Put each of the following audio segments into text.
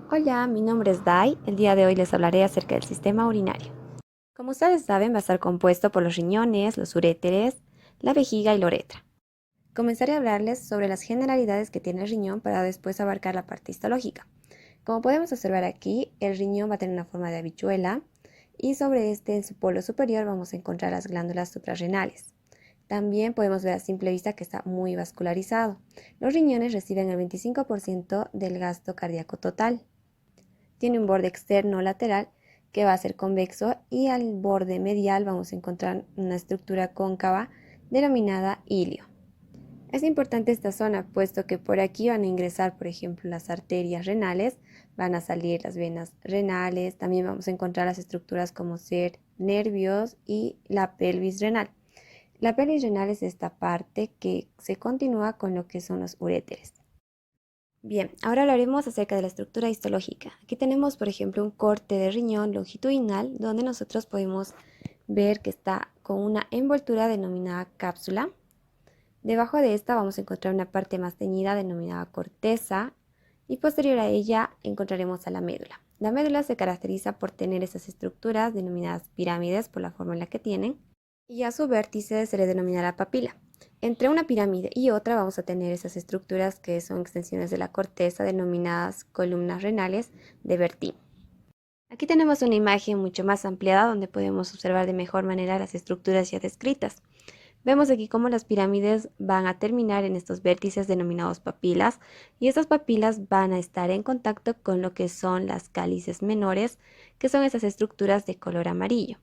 Hola, mi nombre es Dai. El día de hoy les hablaré acerca del sistema urinario. Como ustedes saben, va a estar compuesto por los riñones, los uréteres, la vejiga y la uretra. Comenzaré a hablarles sobre las generalidades que tiene el riñón para después abarcar la parte histológica. Como podemos observar aquí, el riñón va a tener una forma de habichuela y sobre este, en su polo superior, vamos a encontrar las glándulas suprarrenales. También podemos ver a simple vista que está muy vascularizado. Los riñones reciben el 25% del gasto cardíaco total. Tiene un borde externo lateral que va a ser convexo y al borde medial vamos a encontrar una estructura cóncava denominada ilio. Es importante esta zona puesto que por aquí van a ingresar, por ejemplo, las arterias renales, van a salir las venas renales, también vamos a encontrar las estructuras como ser nervios y la pelvis renal. La pelvis renal es esta parte que se continúa con lo que son los uréteres. Bien, ahora hablaremos acerca de la estructura histológica. Aquí tenemos, por ejemplo, un corte de riñón longitudinal donde nosotros podemos ver que está con una envoltura denominada cápsula. Debajo de esta vamos a encontrar una parte más teñida denominada corteza y posterior a ella encontraremos a la médula. La médula se caracteriza por tener esas estructuras denominadas pirámides por la forma en la que tienen y a su vértice se le denominará papila. Entre una pirámide y otra vamos a tener esas estructuras que son extensiones de la corteza denominadas columnas renales de Bertin. Aquí tenemos una imagen mucho más ampliada donde podemos observar de mejor manera las estructuras ya descritas. Vemos aquí cómo las pirámides van a terminar en estos vértices denominados papilas y estas papilas van a estar en contacto con lo que son las cálices menores, que son esas estructuras de color amarillo.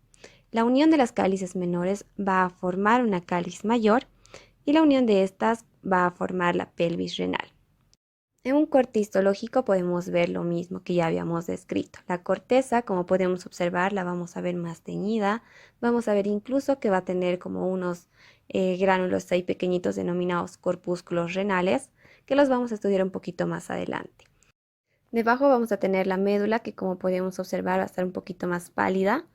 La unión de las cálices menores va a formar una cáliz mayor y la unión de estas va a formar la pelvis renal. En un corte histológico podemos ver lo mismo que ya habíamos descrito. La corteza, como podemos observar, la vamos a ver más teñida. Vamos a ver incluso que va a tener como unos gránulos ahí pequeñitos denominados corpúsculos renales, que los vamos a estudiar un poquito más adelante. Debajo vamos a tener la médula, que como podemos observar va a estar un poquito más pálida,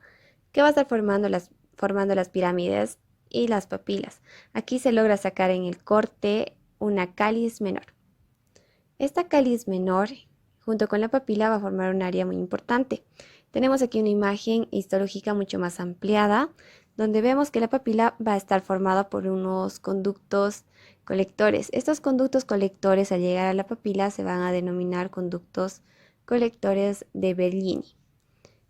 que va a estar formando las pirámides y las papilas. Aquí se logra sacar en el corte una cáliz menor. Esta cáliz menor, junto con la papila, va a formar un área muy importante. Tenemos aquí una imagen histológica mucho más ampliada, donde vemos que la papila va a estar formada por unos conductos colectores. Estos conductos colectores, al llegar a la papila, se van a denominar conductos colectores de Bellini.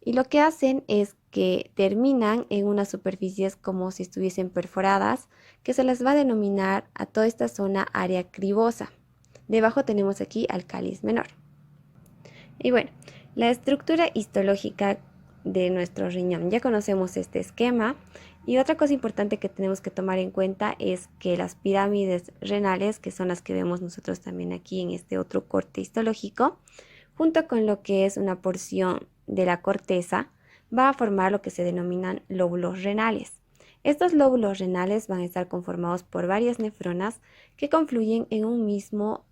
Y lo que hacen es que terminan en unas superficies como si estuviesen perforadas, que se las va a denominar a toda esta zona área cribosa. Debajo tenemos aquí al cáliz menor. Y bueno, la estructura histológica de nuestro riñón. Ya conocemos este esquema. Y otra cosa importante que tenemos que tomar en cuenta es que las pirámides renales, que son las que vemos nosotros también aquí en este otro corte histológico, junto con lo que es una porción de la corteza, va a formar lo que se denominan lóbulos renales. Estos lóbulos renales van a estar conformados por varias nefronas que confluyen en un mismo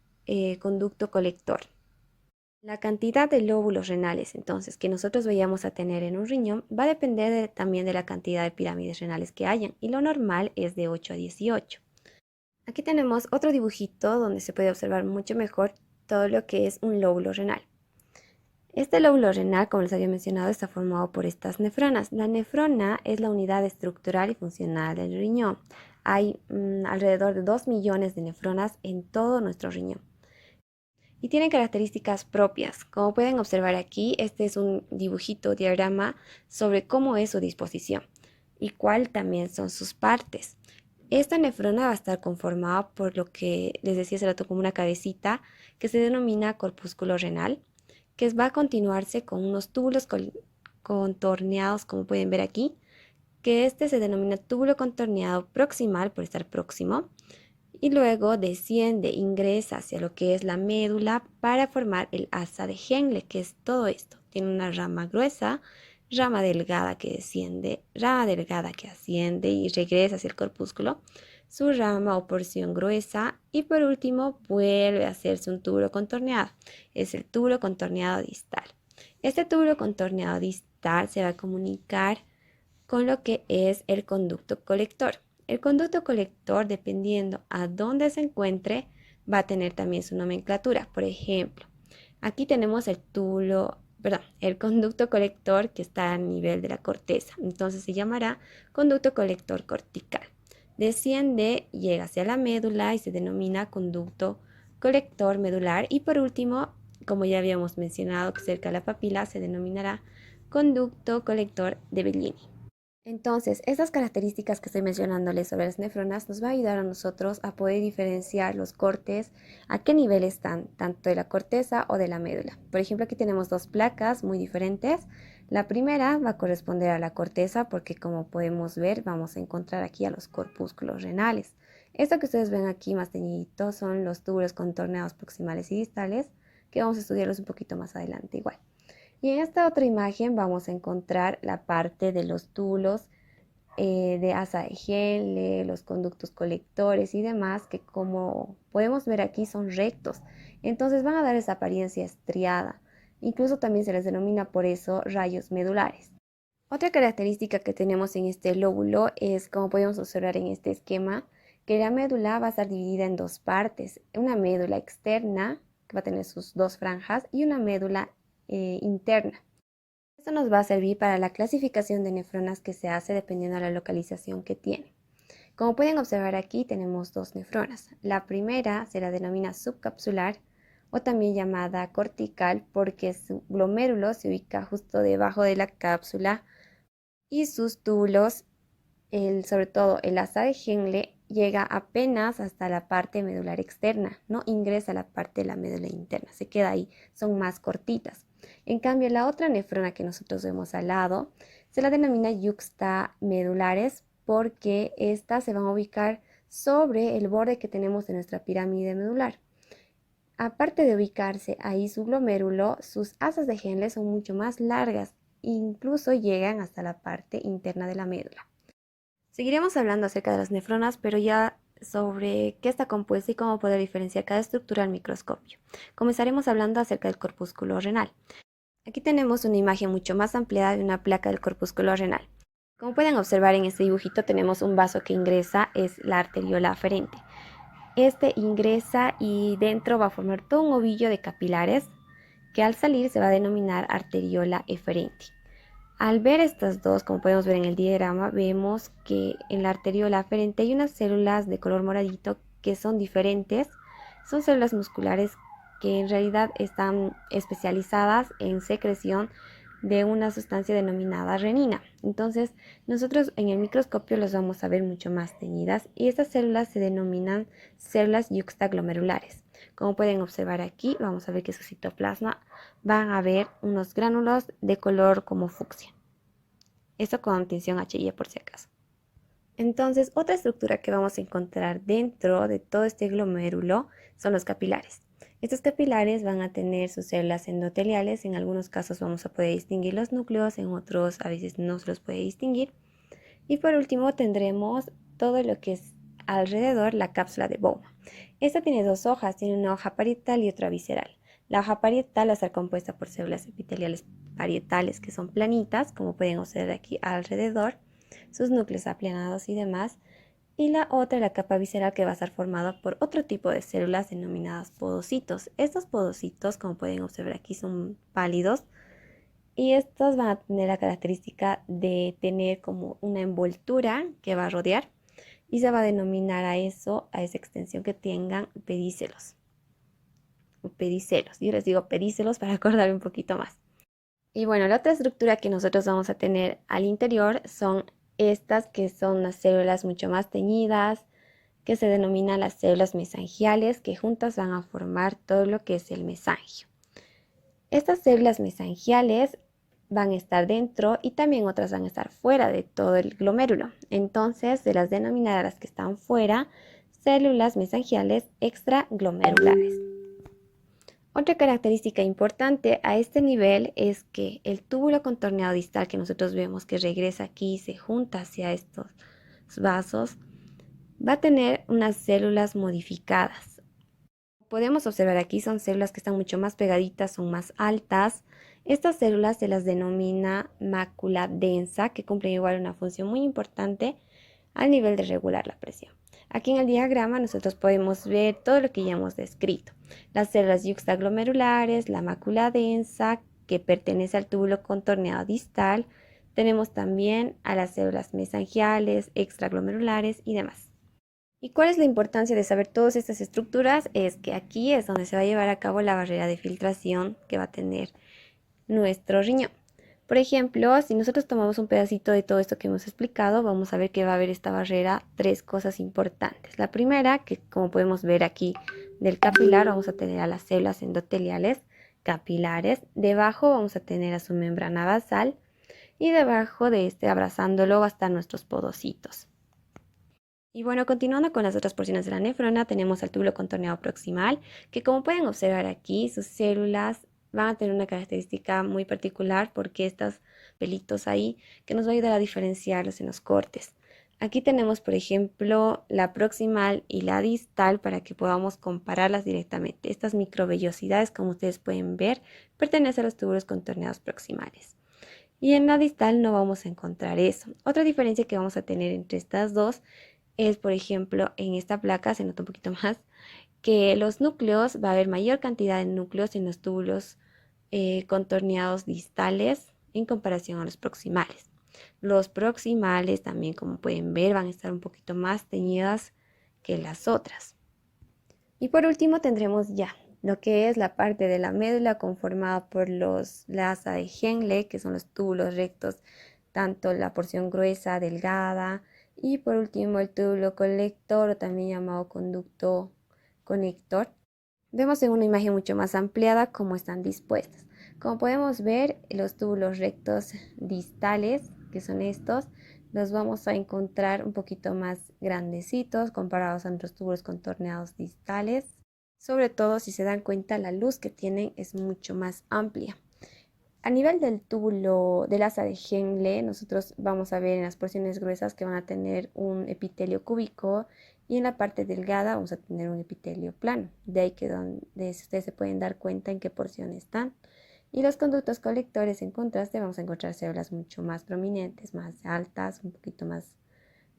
conducto colector. La cantidad de lóbulos renales, entonces, que nosotros vayamos a tener en un riñón va a depender también de la cantidad de pirámides renales que hayan, y lo normal es de 8 a 18. Aquí tenemos otro dibujito donde se puede observar mucho mejor todo lo que es un lóbulo renal. Este lóbulo renal, como les había mencionado, está formado por estas nefronas. La nefrona es la unidad estructural y funcional del riñón. Hay alrededor de 2 millones de nefronas en todo nuestro riñón y tienen características propias. Como pueden observar aquí, este es un dibujito, diagrama sobre cómo es su disposición y cuál también son sus partes. Esta nefrona va a estar conformada por lo que les decía hace rato como una cabecita que se denomina corpúsculo renal, que va a continuarse con unos túbulos contorneados, como pueden ver aquí, que este se denomina túbulo contorneado proximal por estar próximo, y luego desciende, ingresa hacia lo que es la médula para formar el asa de Henle, que es todo esto. Tiene una rama gruesa, rama delgada que desciende, rama delgada que asciende y regresa hacia el corpúsculo, su rama o porción gruesa y por último vuelve a hacerse un túbulo contorneado. Es el túbulo contorneado distal. Este túbulo contorneado distal se va a comunicar con lo que es el conducto colector. El conducto colector, dependiendo a dónde se encuentre, va a tener también su nomenclatura. Por ejemplo, Aquí tenemos el conducto colector que está a nivel de la corteza. Entonces se llamará conducto colector cortical. Desciende, llega hacia la médula y se denomina conducto colector medular. Y por último, como ya habíamos mencionado, cerca de la papila se denominará conducto colector de Bellini. Entonces, estas características que estoy mencionándoles sobre las nefronas nos va a ayudar a nosotros a poder diferenciar los cortes, a qué nivel están, tanto de la corteza o de la médula. Por ejemplo, aquí tenemos dos placas muy diferentes. La primera va a corresponder a la corteza porque, como podemos ver, vamos a encontrar aquí a los corpúsculos renales. Esto que ustedes ven aquí más teñiditos son los túbulos contorneados proximales y distales, que vamos a estudiarlos un poquito más adelante igual. Y en esta otra imagen vamos a encontrar la parte de los túbulos de asa de Henle, los conductos colectores y demás, que como podemos ver aquí son rectos. Entonces van a dar esa apariencia estriada. Incluso también se les denomina por eso rayos medulares. Otra característica que tenemos en este lóbulo es, como podemos observar en este esquema, que la médula va a estar dividida en dos partes. Una médula externa, que va a tener sus dos franjas, y una médula interna. Esto nos va a servir para la clasificación de nefronas que se hace dependiendo de la localización que tiene. Como pueden observar aquí tenemos dos nefronas. La primera se la denomina subcapsular o también llamada cortical porque su glomérulo se ubica justo debajo de la cápsula y sus túbulos, sobre todo el asa de Henle, llega apenas hasta la parte medular externa, no ingresa a la parte de la médula interna, se queda ahí, son más cortitas. En cambio, la otra nefrona que nosotros vemos al lado se la denomina yuxtamedulares porque estas se van a ubicar sobre el borde que tenemos de nuestra pirámide medular. Aparte de ubicarse ahí su glomérulo, sus asas de Henle son mucho más largas, incluso llegan hasta la parte interna de la médula. Seguiremos hablando acerca de las nefronas, pero ya sobre qué está compuesta y cómo poder diferenciar cada estructura al microscopio. Comenzaremos hablando acerca del corpúsculo renal. Aquí tenemos una imagen mucho más ampliada de una placa del corpúsculo renal. Como pueden observar en este dibujito tenemos un vaso que ingresa, es la arteriola aferente. Este ingresa y dentro va a formar todo un ovillo de capilares que al salir se va a denominar arteriola eferente. Al ver estas dos, como podemos ver en el diagrama, vemos que en la arteriola aferente hay unas células de color moradito que son diferentes. Son células musculares que en realidad están especializadas en secreción de una sustancia denominada renina. Entonces, nosotros en el microscopio las vamos a ver mucho más teñidas y estas células se denominan células yuxtaglomerulares. Como pueden observar aquí, vamos a ver que su citoplasma van a ver unos gránulos de color como fucsia. Esto con tinción HY por si acaso. Entonces, otra estructura que vamos a encontrar dentro de todo este glomérulo son los capilares. Estos capilares van a tener sus células endoteliales, en algunos casos vamos a poder distinguir los núcleos, en otros a veces no se los puede distinguir. Y por último tendremos todo lo que es alrededor la cápsula de Bowman. Esta tiene dos hojas, tiene una hoja parietal y otra visceral. La hoja parietal va a estar compuesta por células epiteliales parietales que son planitas, como pueden observar aquí alrededor, sus núcleos aplanados y demás. Y la otra, la capa visceral, que va a estar formada por otro tipo de células denominadas podocitos. Estos podocitos, como pueden observar aquí, son pálidos y estos van a tener la característica de tener como una envoltura que va a rodear y se va a denominar a esa extensión que tengan pedicelos. Yo les digo pedicelos para acordarme un poquito más. Y bueno, la otra estructura que nosotros vamos a tener al interior son estas que son las células mucho más teñidas, que se denominan las células mesangiales, que juntas van a formar todo lo que es el mesangio. Estas células mesangiales van a estar dentro y también otras van a estar fuera de todo el glomérulo. Entonces se las denominará las que están fuera células mesangiales extraglomerulares. Otra característica importante a este nivel es que el túbulo contorneado distal que nosotros vemos que regresa aquí y se junta hacia estos vasos, va a tener unas células modificadas. Podemos observar aquí son células que están mucho más pegaditas, son más altas. Estas células se las denomina mácula densa, que cumplen igual una función muy importante al nivel de regular la presión. Aquí en el diagrama nosotros podemos ver todo lo que ya hemos descrito. Las células yuxtaglomerulares, la mácula densa, que pertenece al túbulo contorneado distal. Tenemos también a las células mesangiales, extraglomerulares y demás. ¿Y cuál es la importancia de saber todas estas estructuras? Es que aquí es donde se va a llevar a cabo la barrera de filtración que va a tener nuestro riñón. Por ejemplo, si nosotros tomamos un pedacito de todo esto que hemos explicado, vamos a ver que va a haber esta barrera tres cosas importantes. La primera, que como podemos ver aquí del capilar, vamos a tener a las células endoteliales capilares. Debajo vamos a tener a su membrana basal y debajo de este, abrazándolo, va a estar nuestros podocitos. Y bueno, continuando con las otras porciones de la nefrona, tenemos al túbulo contorneado proximal, que como pueden observar aquí, sus células van a tener una característica muy particular porque estos pelitos ahí que nos va a ayudar a diferenciarlos en los cortes. Aquí tenemos, por ejemplo, la proximal y la distal para que podamos compararlas directamente. Estas microvellosidades, como ustedes pueden ver, pertenecen a los túbulos contorneados proximales. Y en la distal no vamos a encontrar eso. Otra diferencia que vamos a tener entre estas dos es, por ejemplo, en esta placa se nota un poquito más que los núcleos, va a haber mayor cantidad de núcleos en los túbulos contorneados distales en comparación a los proximales. Los proximales también, como pueden ver, van a estar un poquito más teñidas que las otras. Y por último tendremos ya lo que es la parte de la médula conformada por los lasa de Henle, que son los túbulos rectos, tanto la porción gruesa, delgada, y por último el túbulo colector o también llamado conducto conector. Vemos en una imagen mucho más ampliada cómo están dispuestas. Como podemos ver, los túbulos rectos distales, que son estos, los vamos a encontrar un poquito más grandecitos comparados a nuestros túbulos contorneados distales. Sobre todo, si se dan cuenta, la luz que tienen es mucho más amplia. A nivel del túbulo del asa de Henle, nosotros vamos a ver en las porciones gruesas que van a tener un epitelio cúbico y en la parte delgada vamos a tener un epitelio plano. De ahí que ustedes se pueden dar cuenta en qué porción están. Y los conductos colectores, en contraste, vamos a encontrar células mucho más prominentes, más altas, un poquito más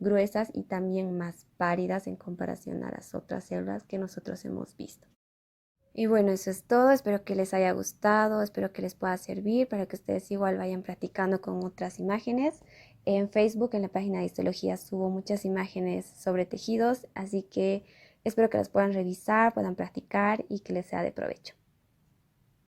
gruesas y también más pálidas en comparación a las otras células que nosotros hemos visto. Y bueno, eso es todo. Espero que les haya gustado, espero que les pueda servir para que ustedes igual vayan practicando con otras imágenes. En Facebook, en la página de histología, subo muchas imágenes sobre tejidos, así que espero que las puedan revisar, puedan practicar y que les sea de provecho.